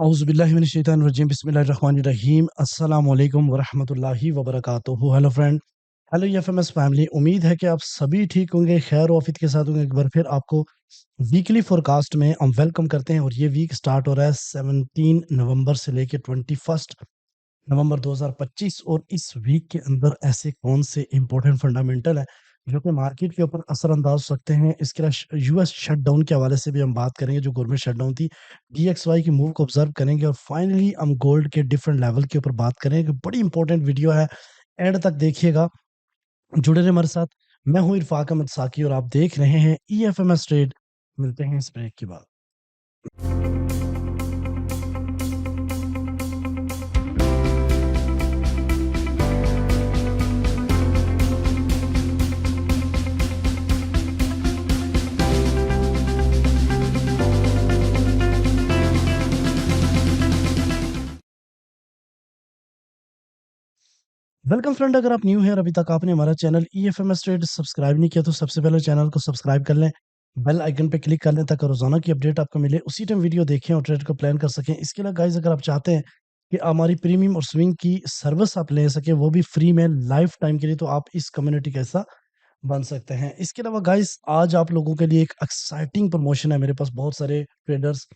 औज़ुबिल्लाहिमिनश्शैतानिर्रजीम बिस्मिल्लाहिर्रहमानिर्रहीम अस्सलामु अलैकुम वरहमतुल्लाहि वबरकातुहू। Hello friend, hello FMS family. उम्मीद है कि आप सभी ठीक होंगे, खैर ऑफियत के साथ होंगे। एक बार फिर आपको वीकली फोरकास्ट में हम वेलकम करते हैं और ये वीक स्टार्ट हो रहा है 17 नवंबर से लेके 21 नवंबर 2025। और इस वीक के अंदर ऐसे कौन से इंपॉर्टेंट फंडामेंटल है जो कि मार्केट के ऊपर असरअंदाज हो सकते हैं। इसके अलावा यूएस शटडाउन के हवाले से भी हम बात करेंगे, जो गवर्नमेंट शटडाउन थी, डीएक्सवाई की मूव को ऑब्जर्व करेंगे और फाइनली हम गोल्ड के डिफरेंट लेवल के ऊपर बात करेंगे। बड़ी इंपॉर्टेंट वीडियो है, एंड तक देखिएगा, जुड़े रहे हमारे साथ। मैं हूं इरफाक अहमद साकी और आप देख रहे हैं ईएफएमएस ट्रेड। मिलते हैं इस ब्रेक के बाद। वेलकम फ्रेंड, अगर आप न्यू हैं और अभी तक आपने हमारा चैनल ईएफएमएस ट्रेड सब्सक्राइब नहीं किया तो सबसे पहले चैनल को सब्सक्राइब कर लें, बेल आइकन पे क्लिक कर लें ताकि रोजाना की अपडेट आपको मिले, उसी टाइम वीडियो देखें और ट्रेड को प्लान कर सकें। इसके अलावा गाइस, अगर आप चाहते हैं कि हमारी प्रीमियम और स्विंग की सर्विस आप ले सकें, वो भी फ्री में लाइफ टाइम के लिए, तो आप इस कम्युनिटी का हिस्सा बन सकते हैं। इसके अलावा गाइस, आज आप लोगों के लिए एक एक्साइटिंग प्रमोशन है। मेरे पास बहुत सारे ट्रेडर्स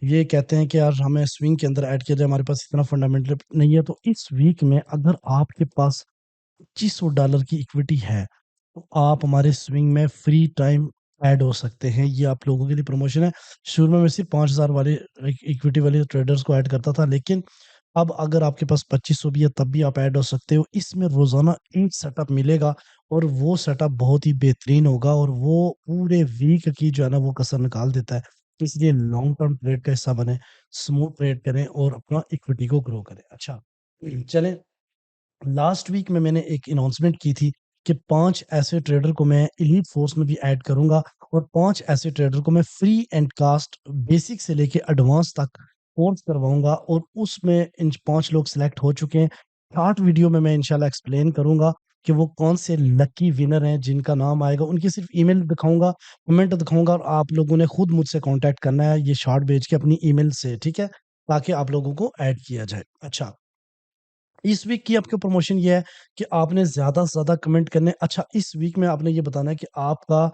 ये कहते हैं कि यार हमें स्विंग के अंदर ऐड किया जाए, हमारे पास इतना फंडामेंटल नहीं है। तो इस वीक में अगर आपके पास $2500 की इक्विटी है, तो आप हमारे स्विंग में फ्री टाइम ऐड हो सकते हैं। ये आप लोगों के लिए प्रमोशन है। शुरू में मैं सिर्फ 5000 वाले इक्विटी वाले ट्रेडर्स को ऐड करता था, लेकिन अब अगर आपके पास 2500 भी है तब भी आप ऐड हो सकते हो। इसमें रोजाना एक सेटअप मिलेगा और वो सेटअप बहुत ही बेहतरीन होगा और वो पूरे वीक की जो है ना वो कसर निकाल देता है। इसलिए लॉन्ग टर्म ट्रेड का हिस्सा बने, स्मूथ ट्रेड करें और अपना इक्विटी को ग्रो करें। अच्छा, चलें, लास्ट वीक में मैंने एक अनाउंसमेंट की थी कि 5 ऐसे ट्रेडर को मैं एलीट फोर्स में भी ऐड करूंगा और 5 ऐसे ट्रेडर को मैं फ्री एंड कास्ट बेसिक से लेके एडवांस तक कोर्स करवाऊंगा और उसमें इन 5 लोग सिलेक्ट हो चुके हैं। 8 वीडियो में मैं इंशाल्लाह एक्सप्लेन करूंगा कि वो कौन से लकी विनर हैं जिनका नाम आएगा। उनकी सिर्फ ईमेल दिखाऊंगा, कमेंट दिखाऊंगा और आप लोगों ने खुद मुझसे कांटेक्ट करना है ये शॉर्ट भेज के अपनी ईमेल से, ठीक है, ताकि आप लोगों को ऐड किया जाए। अच्छा, इस वीक की आपकी प्रमोशन ये है कि आपने ज़्यादा से ज़्यादा कमेंट करने। अच्छा, इस वीक में आपने ये बताना है कि आपका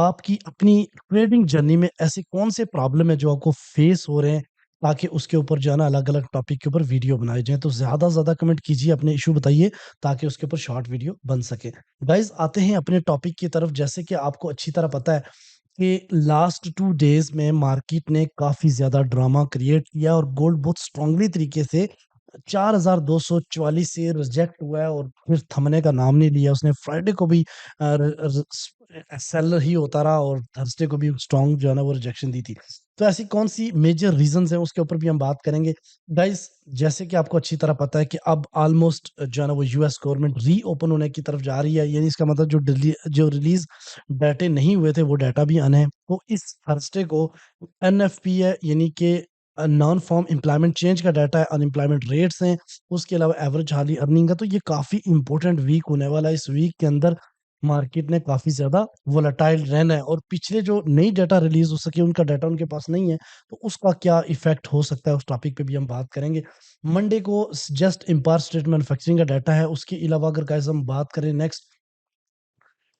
आपकी अपनी ट्रेडिंग जर्नी में ऐसे कौन से प्रॉब्लम है जो आपको फेस हो रहे हैं, ताकि उसके ऊपर जो है ना अलग-अलग टॉपिक के ऊपर वीडियो बनाए जाएँ। तो ज़्यादा से ज़्यादा कमेंट कीजिए, अपने इश्यू बताइए ताकि उसके ऊपर शॉर्ट वीडियो बन सके। गाइज़, आते हैं अपने टॉपिक की तरफ। जैसे कि आपको अच्छी तरह पता है कि लास्ट 2 डेज़ में मार्केट ने काफ़ी ज़्यादा ड्रामा क्रिएट किया और गोल्ड बहुत स्ट्रांगली तरीके से 4244 से रिजेक्ट हुआ है और फिर थमने का नाम नहीं लिया उसने। फ्राइडे को भी सेलर ही होता रहा और थर्सडे को भी स्ट्रांग जो है ना वो रिजेक्शन दी थी। तो ऐसी कौन सी मेजर रीजंस हैं उसके ऊपर भी हम बात करेंगे। गाइस, जैसे कि आपको अच्छी तरह पता है कि अब ऑलमोस्ट जो है ना वो यूएस गवर्नमेंट रीओपन होने की तरफ जा रही है, यानी इसका मतलब जो रिलीज डाटे नहीं हुए थे वो डाटा भी आने हैं। तो इस थर्सडे को एनएफपी है, यानी कि नॉन फॉर्म एम्प्लॉयमेंट चेंज का डाटा है, अनएम्प्लॉयमेंट रेट्स हैं, उसके अलावा एवरेज हाली अर्निंग का। तो ये काफ़ी इंपॉर्टेंट वीक होने वाला है। इस वीक के अंदर मार्केट ने काफ़ी ज़्यादा वोलेटाइल रहना है और पिछले जो नई डाटा रिलीज़ हो सके उनका डाटा उनके पास नहीं है, तो उसका क्या इफ़ेक्ट हो सकता है उस टॉपिक पे भी हम बात करेंगे। मंडे को जस्ट एम्पायर स्टेट मैन्युफैक्चरिंग का डाटा है। उसके अलावा अगर गाइस हम बात करें नेक्स्ट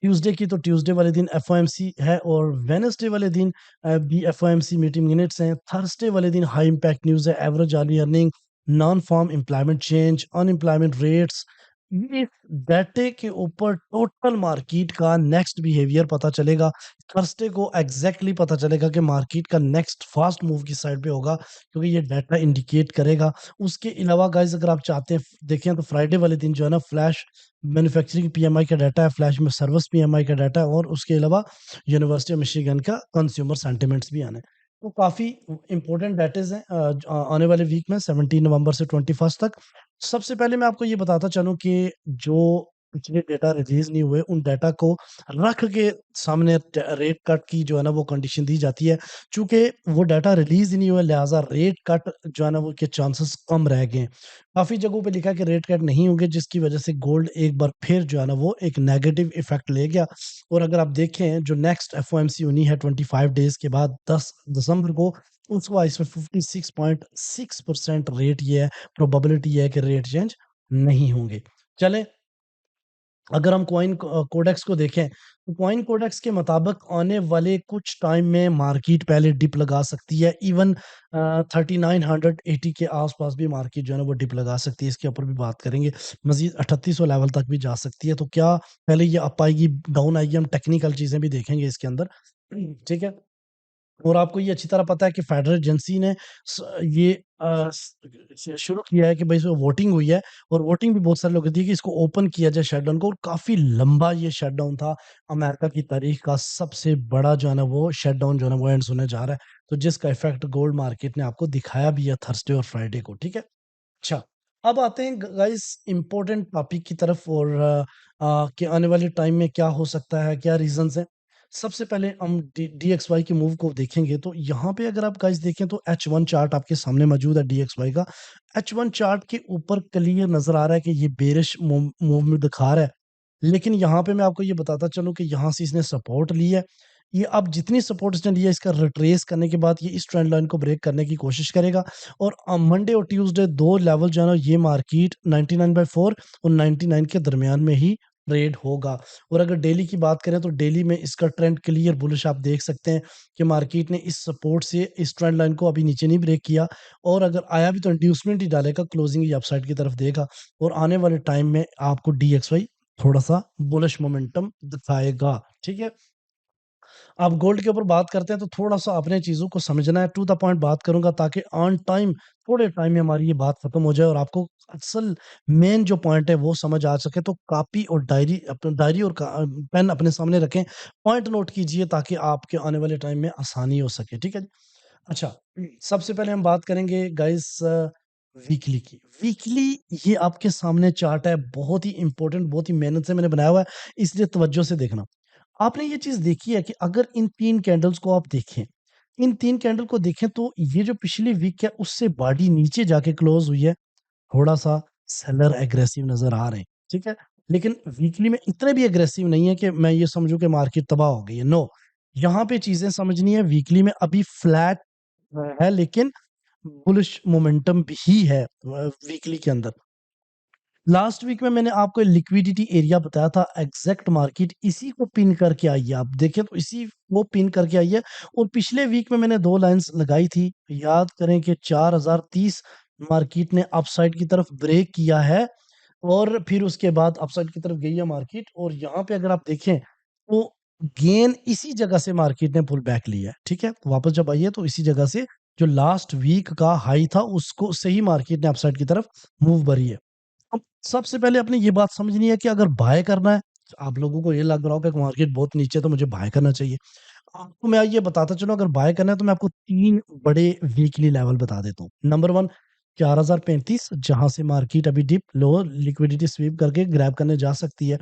ट्यूसडे की, तो ट्यूसडे वाले दिन एफओएमसी है और वेडनेसडे वाले दिन भी एफओएमसी मीटिंग मिनट्स हैं। थर्सडे वाले दिन हाई इम्पैक्ट न्यूज़ है, average hourly earning, non farm employment change, unemployment rates. ये डाटे के ऊपर टोटल मार्केट का नेक्स्ट बिहेवियर पता चलेगा। थर्सडे को एग्जैक्टली पता चलेगा कि मार्केट का नेक्स्ट फास्ट मूव किस साइड पे होगा, क्योंकि ये डाटा इंडिकेट करेगा। उसके अलावा गाइस, अगर आप चाहते हैं देखें तो फ्राइडे वाले दिन जो है ना फ्लैश मैन्युफैक्चरिंग पीएमआई का डाटा है, फ्लैश में सर्विस पीएमआई का डाटा है और उसके अलावा यूनिवर्सिटी ऑफ मिशिगन का कंज्यूमर सेंटिमेंट्स भी आने हैं। तो काफ़ी इंपॉर्टेंट डाटेज़ हैं आने वाले वीक में 17 नवंबर से 21 तक। सबसे पहले मैं आपको ये बताता चलूँ कि जो पिछले डेटा रिलीज़ नहीं हुए, उन डेटा को रख के सामने रेट कट की जो है ना वो कंडीशन दी जाती है। चूँकि वो डेटा रिलीज़ ही नहीं हुआ, लिहाज़ा रेट कट जो है ना वो के चांसेस कम रह गए हैं। काफ़ी जगहों पे लिखा है कि रेट कट नहीं होंगे, जिसकी वज़ह से गोल्ड एक बार फिर जो है ना वो एक नेगेटिव इफ़ेक्ट ले गया। और अगर आप देखें जो नेक्स्ट एफओएमसी होनी है 25 डेज़ के बाद 10 दिसंबर को, उसको वाइस में 56.6% रेट ये है, प्रोबेबिलिटी ये है कि रेट चेंज नहीं होंगे। चलें, अगर हम कोडेक्स को देखें, तो कॉइन कोडेक्स के मुताबिक आने वाले कुछ टाइम में मार्केट पहले डिप लगा सकती है। इवन 3980 के आस-पास भी मार्केट जो है ना वो डिप लगा सकती है। इसके ऊपर भी बात करेंगे। मज़ीद 3800 लेवल तक भी जा सकती है। तो क्या पहले ये अप आएगी, डाउन आएगी, हम टेक्निकल चीज़ें भी देखेंगे इसके अंदर। ठीक है? और आपको ये अच्छी तरह पता है कि फेडरल एजेंसी ने ये शुरू किया है कि भाई इसमें वोटिंग हुई है, और वोटिंग भी बहुत सारे लोग थी कि इसको ओपन किया जाए शटडाउन को, और काफी लंबा ये शटडाउन था। अमेरिका की तारीख का सबसे बड़ा जो है ना वो शटडाउन जो है ना वो एंड होने जा रहा है। तो जिसका इफेक्ट गोल्ड मार्केट ने आपको दिखाया भी है थर्सडे और फ्राइडे को। ठीक है, अच्छा, अब आते हैं गाइस इम्पोर्टेंट टॉपिक की तरफ, और कि आने वाले टाइम में क्या हो सकता है, क्या रीज़न्स हैं। सबसे पहले हम डीएक्सवाई के मूव को देखेंगे, तो यहाँ पे अगर आप गाइस देखें तो H1 चार्ट आपके सामने मौजूद है डीएक्सवाई का। H1 चार्ट के ऊपर क्लियर नज़र आ रहा है कि ये बेरिश मूवमेंट दिखा रहा है। लेकिन यहाँ पे मैं आपको ये बताता चलूँ कि यहाँ से इसने सपोर्ट ली है। ये अब जितनी सपोर्ट इसने लिया, इसका रिट्रेस करने के बाद ये इस ट्रेंड लाइन को ब्रेक करने की कोशिश करेगा। और मंडे और ट्यूसडे 2 लेवल जो है ना ये मार्केट 99/4 और 99 के दरमियान में ही ट्रेड होगा। और अगर डेली की बात करें तो डेली में इसका ट्रेंड क्लियर बुलिश आप देख सकते हैं कि मार्केट ने इस सपोर्ट से इस ट्रेंड लाइन को अभी नीचे नहीं ब्रेक किया, और अगर आया भी तो इंड्यूसमेंट ही डालेगा, क्लोजिंग ही अपसाइड की तरफ देगा। और आने वाले टाइम में आपको डीएक्सवाई थोड़ा-सा बुलिश मोमेंटम दिखाएगा। ठीक है? अब गोल्ड के ऊपर बात करते हैं तो थोड़ा-सा अपने चीज़ों को समझना है, टू द पॉइंट बात करूँगा ताकि ऑन टाइम थोड़े टाइम में हमारी ये बात खत्म हो जाए और आपको असल मेन जो पॉइंट है वो समझ आ सके। तो कॉपी और डायरी और पेन अपने सामने रखें, पॉइंट नोट कीजिए ताकि आपके आने वाले टाइम में आसानी हो सके, ठीक है? अच्छा, सबसे पहले हम बात करेंगे गाइस वीकली की। वीकली ये आपके सामने चार्ट है, बहुत ही इम्पोर्टेंट, बहुत ही मेहनत से मैंने बनाया हुआ है, इसलिए तवज्जो से देखना। आपने ये चीज़ देखी है कि अगर इन 3 कैंडल्स को आप देखें, इन 3 कैंडल को देखें तो ये जो पिछली वीक है उससे बॉडी नीचे जाके क्लोज़ हुई है, थोड़ा-सा सेलर एग्रेसिव नज़र आ रहे हैं, ठीक है? लेकिन वीकली में इतने भी एग्रेसिव नहीं है कि मैं ये समझूँ कि मार्केट तबाह हो गई है, नो। यहाँ पे चीज़ें समझनी है, वीकली में अभी फ्लैट है, लेकिन बुलिश मोमेंटम भी है वीकली के अंदर। लास्ट वीक में मैंने आपको लिक्विडिटी एरिया बताया था, एग्जैक्ट मार्केट इसी को पिन करके आई है। आप देखें तो इसी को पिन करके आई है, और पिछले वीक में मैंने 2 लाइन्स लगाई थी। याद करें कि 4030 मार्केट ने अपसाइड की तरफ ब्रेक किया है, और फिर उसके बाद अपसाइड की तरफ गई है मार्केट, और यहाँ पे अगर आप देखें तो गेन इसी जगह से मार्केट ने पुल बैक लिया है, ठीक है? वापस जब आई है तो इसी जगह से जो लास्ट वीक का हाई था उसको से ही मार्केट ने अपसाइड की तरफ मूव भरी है। अब सबसे पहले आपने ये बात समझनी है कि अगर बाय करना है, आप लोगों को ये लग रहा होगा कि मार्केट बहुत नीचे है तो मुझे बाय करना चाहिए। आपको मैं ये बताता चलूँ, अगर बाय करना है तो मैं आपको 3 बड़े वीकली लेवल बता देता हूँ। नंबर 1 4035, जहाँ से मार्केट अभी डिप लो लिक्विडिटी स्वीप करके ग्रैब करने जा सकती है।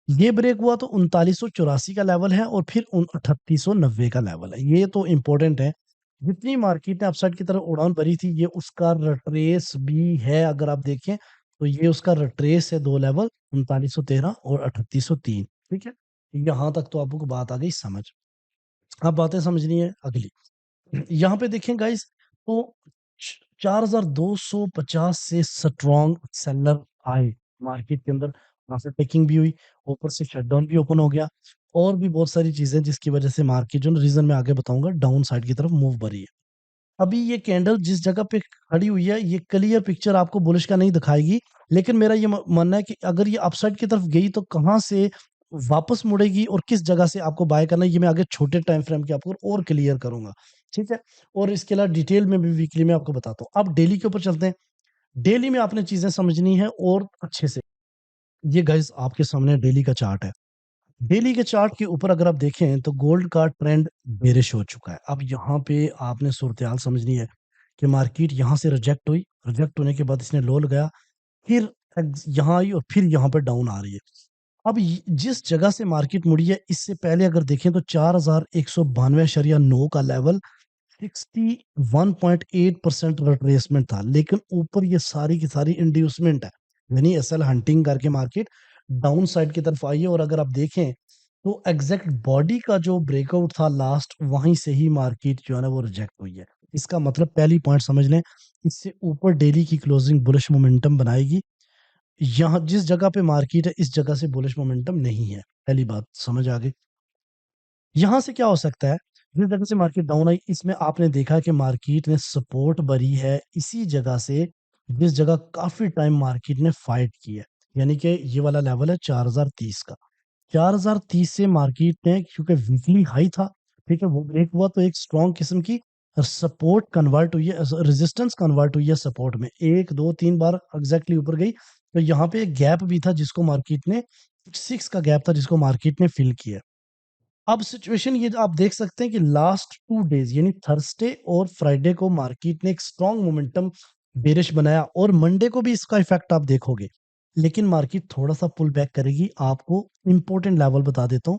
ये ब्रेक हुआ तो 3984 का लेवल है, और फिर 3890 का लेवल है। ये तो इम्पोर्टेंट है। जितनी मार्केट ने अपसाइड की तरफ उड़ान भरी थी, ये उसका रिट्रेस भी है। अगर आप देखें तो ये उसका रिट्रेस है 2 लेवल, 3913 और 3803, ठीक है? यहाँ तक तो आपको बात आ गई समझ। अब बातें समझनी है अगली। यहाँ पे देखें गाइस, तो 4250 से स्ट्रॉन्ग सेलर आए मार्केट के अंदर, प्रॉफिट टेकिंग भी हुई, ऊपर से शटडाउन भी ओपन हो गया, और भी बहुत सारी चीजें जिसकी वजह से मार्केट जो रीजन मैं आगे बताऊंगा डाउन साइड की तरफ मूव भरी है। अभी ये कैंडल जिस जगह पे खड़ी हुई है, ये क्लियर पिक्चर आपको बुलिश का नहीं दिखाएगी, लेकिन मेरा ये मानना है कि अगर ये अपसाइड की तरफ गई तो कहाँ से वापस मुड़ेगी और किस जगह से आपको बाय करना है, ये मैं आगे छोटे टाइम फ्रेम के आपको और क्लियर करूंगा, ठीक है? और इसके अलावा डिटेल में भी वीकली में आपको बताता हूँ। अब डेली के ऊपर चलते हैं। डेली में आपने चीजें समझनी है और अच्छे से। ये गाइस आपके सामने डेली का चार्ट है। डेली के चार्ट के ऊपर अगर आप देखें तो गोल्ड का ट्रेंड बेरिश हो चुका है। अब यहाँ पे आपने सूरत-ए-हाल समझनी है कि मार्केट यहाँ से रिजेक्ट हुई, रिजेक्ट होने के बाद इसने लो लगाया, फिर यहाँ आई और फिर यहाँ पे डाउन आ रही है। अब जिस जगह से मार्केट मुड़ी है, इससे पहले अगर देखें तो 4192.9 का लेवल 61.8% रिट्रेसमेंट था, लेकिन ऊपर ये सारी की सारी इंड्यूसमेंट है, यानी एसएल हंटिंग करके मार्केट डाउन साइड की तरफ आई है। और अगर आप देखें तो एग्जैक्ट बॉडी का जो ब्रेकआउट था लास्ट, वहीं से ही मार्केट जो है ना वो रिजेक्ट हुई है। इसका मतलब पहली पॉइंट समझ लें, इससे ऊपर डेली की क्लोजिंग बुलिश मोमेंटम बनाएगी। यहाँ जिस जगह पे मार्केट है, इस जगह से बुलिश मोमेंटम नहीं है, पहली बात समझ आ गई। यहाँ से क्या हो सकता है, जिस जगह से मार्केट डाउन आई, इसमें आपने देखा कि मार्केट ने सपोर्ट भरी है इसी जगह से, जिस जगह काफी टाइम मार्केट ने फाइट की है, यानी कि ये वाला लेवल है 4030 का। 4030 से मार्केट ने, क्योंकि वीकली हाई था, ठीक है, वो ब्रेक हुआ तो एक स्ट्रॉन्ग किस्म की सपोर्ट कन्वर्ट हुई है, रेजिस्टेंस कन्वर्ट हुई है सपोर्ट में, एक दो तीन बार एग्जैक्टली ऊपर गई। तो यहाँ पे एक गैप भी था जिसको मार्केट ने, 6 का गैप था जिसको मार्केट ने फिल किया। अब सिचुएशन ये आप देख सकते हैं कि लास्ट 2 डेज यानी थर्सडे और फ्राइडे को मार्केट ने एक स्ट्रॉन्ग मोमेंटम बेरिश बनाया, और मंडे को भी इसका इफेक्ट आप देखोगे, लेकिन मार्केट थोड़ा सा पुल बैक करेगी। आपको इंपॉर्टेंट लेवल बता देता हूँ,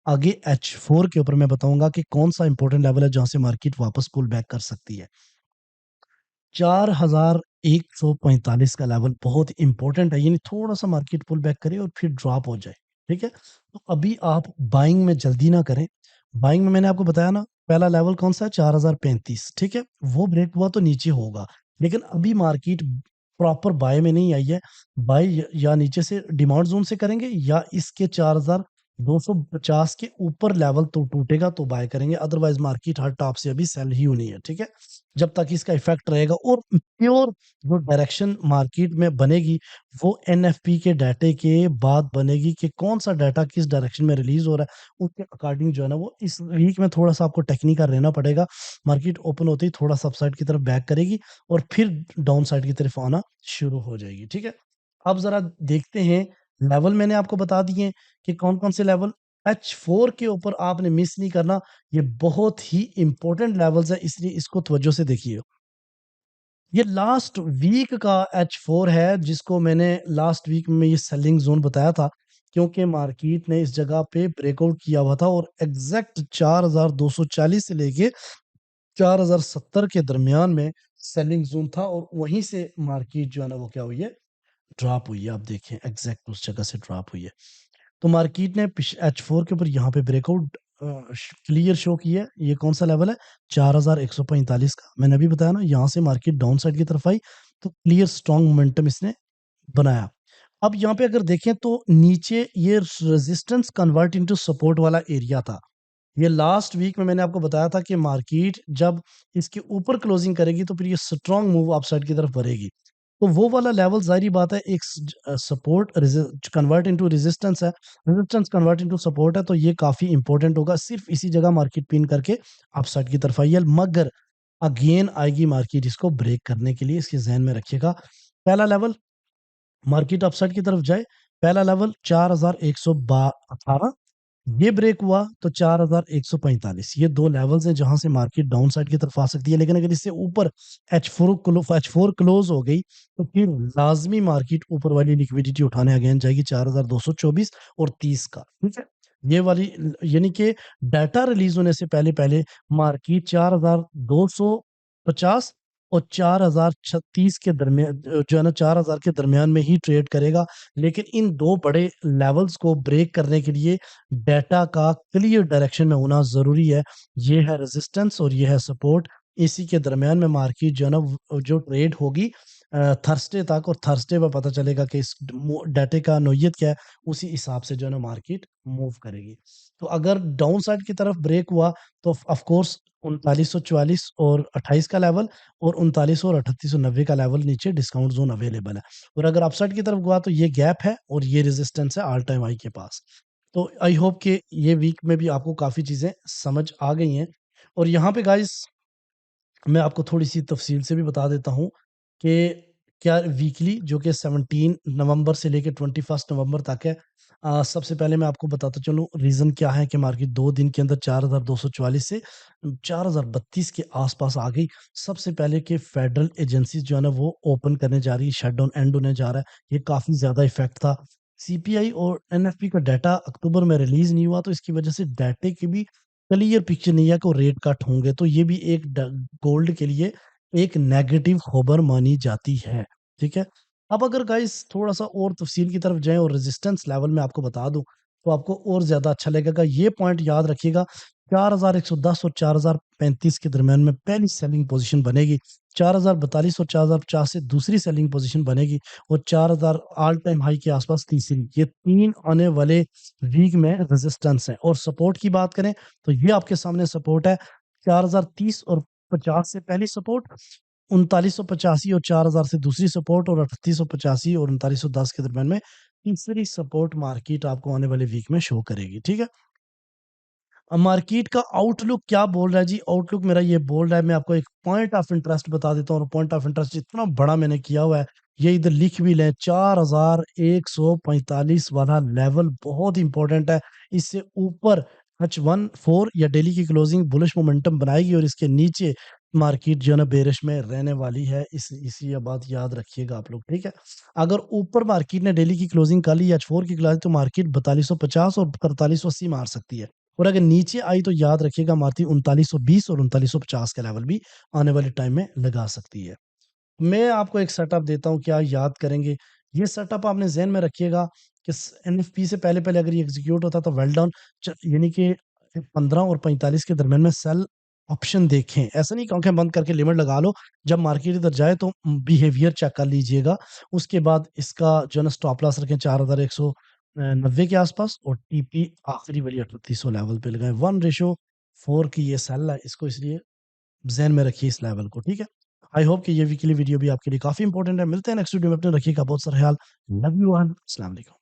आगे H4 के ऊपर मैं बताऊंगा कि कौन सा इंपॉर्टेंट लेवल है जहां से मार्केट वापस पुल बैक कर सकती है। 4145 का लेवल बहुत इंपॉर्टेंट है, यानी थोड़ा सा मार्केट पुल बैक करे और फिर ड्रॉप हो जाए, ठीक है। तो अभी आप बाइंग में जल्दी ना करें। बाइंग में मैंने आपको बताया ना, पहला लेवल कौन सा है, 4035, ठीक है, वो ब्रेक हुआ तो नीचे होगा, लेकिन अभी मार्केट प्रॉपर बाय में नहीं आई है। बाय या नीचे से डिमांड जोन से करेंगे, या इसके 4250 के ऊपर लेवल तो टूटेगा तो बाय करेंगे, अदरवाइज मार्केट हर टॉप से अभी सेल ही होनी है, ठीक है, जब तक इसका इफेक्ट रहेगा। और प्योर जो डायरेक्शन मार्केट में बनेगी, वो एनएफपी के डाटे के बाद बनेगी कि कौन सा डाटा किस डायरेक्शन में रिलीज हो रहा है, उसके अकॉर्डिंग जो है ना वो इस वीक में थोड़ा सा आपको टेक्निकल रहना पड़ेगा। मार्केट ओपन होते ही थोड़ा सा अपसाइड की तरफ बैक करेगी और फिर डाउन साइड की तरफ आना शुरू हो जाएगी, ठीक है। अब जरा देखते हैं, लेवल मैंने आपको बता दिए कि कौन कौन से लेवल। H4 के ऊपर आपने मिस नहीं करना, ये बहुत ही इंपॉर्टेंट लेवल्स है, इसलिए इसको तवज्जो से देखिए। ये लास्ट वीक का H4 है, जिसको मैंने लास्ट वीक में ये सेलिंग जोन बताया था, क्योंकि मार्केट ने इस जगह पे ब्रेकआउट किया हुआ था, और एग्जैक्ट 4240 से लेके 4070 के दरमियान में सेलिंग जोन था, और वहीं से मार्केट जो है ना वो क्या हुई है, ड्रॉप हुई है। आप देखें एग्जैक्ट उस जगह से ड्रॉप हुई है। तो मार्केट ने H4 के ऊपर यहाँ पे ब्रेकआउट क्लियर शो किया है। ये कौन सा लेवल है, 4145 का, मैंने अभी बताया ना, यहाँ से मार्केट डाउन साइड की तरफ आई, तो क्लियर स्ट्रॉन्ग मोमेंटम इसने बनाया। अब यहाँ पे अगर देखें तो नीचे ये रेजिस्टेंस कन्वर्ट इनटू सपोर्ट वाला एरिया था। ये लास्ट वीक में मैंने आपको बताया था कि मार्केट जब इसके ऊपर क्लोजिंग करेगी तो फिर ये स्ट्रॉन्ग मूव अपसाइड की तरफ बढ़ेगी। तो वो वाला लेवल जाहिर बात है, एक सपोर्ट कन्वर्ट इनटू रेजिस्टेंस है, रेजिस्टेंस कन्वर्ट इनटू सपोर्ट है, तो ये काफी इंपॉर्टेंट होगा। सिर्फ इसी जगह मार्केट पिन करके अपसाइड की तरफ आई है, मगर अगेन आएगी मार्केट इसको ब्रेक करने के लिए, इसके जहन में रखिएगा। पहला लेवल, मार्केट अपसाइड की तरफ जाए, पहला लेवल 4118, ये ब्रेक हुआ तो 4145, ये दो लेवल्स हैं जहां से मार्केट डाउन साइड की तरफ आ सकती है। लेकिन अगर इससे ऊपर H4 क्लोज हो गई, तो फिर लाजमी मार्केट ऊपर वाली लिक्विडिटी उठाने अगेन जाएगी 4224 और 30 का, ठीक है। ये वाली, यानी कि डाटा रिलीज होने से पहले पहले मार्केट 4250 और 4036 के दरमियान जो है ना, 4000 के दरमियान में ही ट्रेड करेगा। लेकिन इन दो बड़े लेवल्स को ब्रेक करने के लिए डाटा का क्लियर डायरेक्शन में होना जरूरी है। ये है रेजिस्टेंस और ये है सपोर्ट, इसी के दरमियान में मार्केट जो है ना जो ट्रेड होगी थर्सडे तक, और थर्सडे पर पता चलेगा कि इस डाटे का नोयत क्या है, उसी हिसाब से जो है ना मार्केट मूव करेगी। तो अगर डाउन साइड की तरफ ब्रेक हुआ तो ऑफ कोर्स 3944 और 28 का लेवल, और 39 और 3890 का लेवल नीचे डिस्काउंट जोन अवेलेबल है। और अगर अपसाइड की तरफ हुआ तो ये गैप है और ये रेजिस्टेंस है ऑल टाइम हाई के पास। तो आई होप कि ये वीक में भी आपको काफ़ी चीज़ें समझ आ गई हैं। और यहाँ पे गाइस मैं आपको थोड़ी-सी तफ़सील से भी बता देता हूँ कि क्या वीकली जो कि 17 नवंबर से लेके 21 नवंबर तक है। सबसे पहले मैं आपको बताता चलूँ रीज़न क्या है कि मार्केट 2 दिन के अंदर 4244 से 4032 के आस-पास आ गई। सबसे पहले कि फेडरल एजेंसीज़ जो है ना वो ओपन करने जा रही है, शटडाउन एंड होने जा रहा है। ये काफ़ी ज़्यादा इफ़ेक्ट था। सीपीआई और एनएफपी का डाटा अक्टूबर में रिलीज़ नहीं हुआ, तो इसकी वजह से डाटे की भी क्लियर पिक्चर नहीं है कि वो रेट कट होंगे। तो ये भी एक गोल्ड के लिए एक नेगेटिव खबर मानी जाती है। ठीक है। अब अगर गाइस थोड़ा सा और तफसील की तरफ जाएं और रेजिस्टेंस लेवल में आपको बता दूं, तो आपको और ज्यादा अच्छा लगेगा। ये पॉइंट याद रखिएगा, 4110 और 4035 के दरमियान में पहली सेलिंग पोजीशन बनेगी, 4042 और 4050 से दूसरी सेलिंग पोजीशन बनेगी, और 4000 ऑल टाइम हाई के आसपास तीसरी। ये तीन आने वाले वीक में रेजिस्टेंस है। और सपोर्ट की बात करें तो ये आपके सामने सपोर्ट है, 4030 और 50 से पहली सपोर्ट, 3985 और 4000 से दूसरी सपोर्ट, और 3885 और 3910 के दरमियान में तीसरी सपोर्ट मार्केट आपको आने वाले वीक में शो करेगी। ठीक है। अब मार्केट का आउटलुक क्या बोल रहा है जी? आउटलुक मेरा ये बोल रहा है, मैं आपको एक पॉइंट ऑफ इंटरेस्ट बता देता हूँ, और पॉइंट ऑफ इंटरेस्ट इतना बड़ा मैंने किया हुआ है, ये इधर लिख भी लें, 4145 वाला लेवल बहुत इंपॉर्टेंट है। इससे ऊपर H14 या डेली की क्लोजिंग बुलिश मोमेंटम बनाएगी, और इसके नीचे मार्केट जो है ना बेरिश में रहने वाली है। इसी ये बात याद रखिएगा आप लोग। ठीक है। अगर ऊपर मार्केट ने डेली की क्लोजिंग कर ली H4 की क्लोजिंग, तो मार्केट 4250 और 4380 मार सकती है। और अगर नीचे आई तो याद रखिएगा मार्केट 3920 और 3950 का लेवल भी आने वाले टाइम में लगा सकती है। मैं आपको एक सेटअप देता हूँ, क्या याद करेंगे? ये सेटअप आपने ज़हन में रखिएगा कि एनएफपी से पहले पहले अगर ये एग्जीक्यूट होता तो वेल डाउन, यानी कि 15 और 45 के दरमियान में सेल ऑप्शन देखें। ऐसा नहीं कि आंखें बंद करके लिमिट लगा लो, जब मार्केट इधर जाए तो बिहेवियर चेक कर लीजिएगा। उसके बाद इसका जो है ना स्टॉप लॉस रखें 4190 के आसपास, और टीपी आखिरी वाली 3800 लेवल पे लगाएं। 1:4 की ये सेल है, इसको इसलिए ज़हन में रखिए इस लेवल को। ठीक है। आई होप कि ये वीकली वीडियो भी आपके लिए काफ़ी इंपॉर्टेंट है। मिलते हैं नेक्स्ट वीडियो में, अपने रखिएगा बहुत सारा ख्याल। Love you all. अस्सलाम वालेकुम।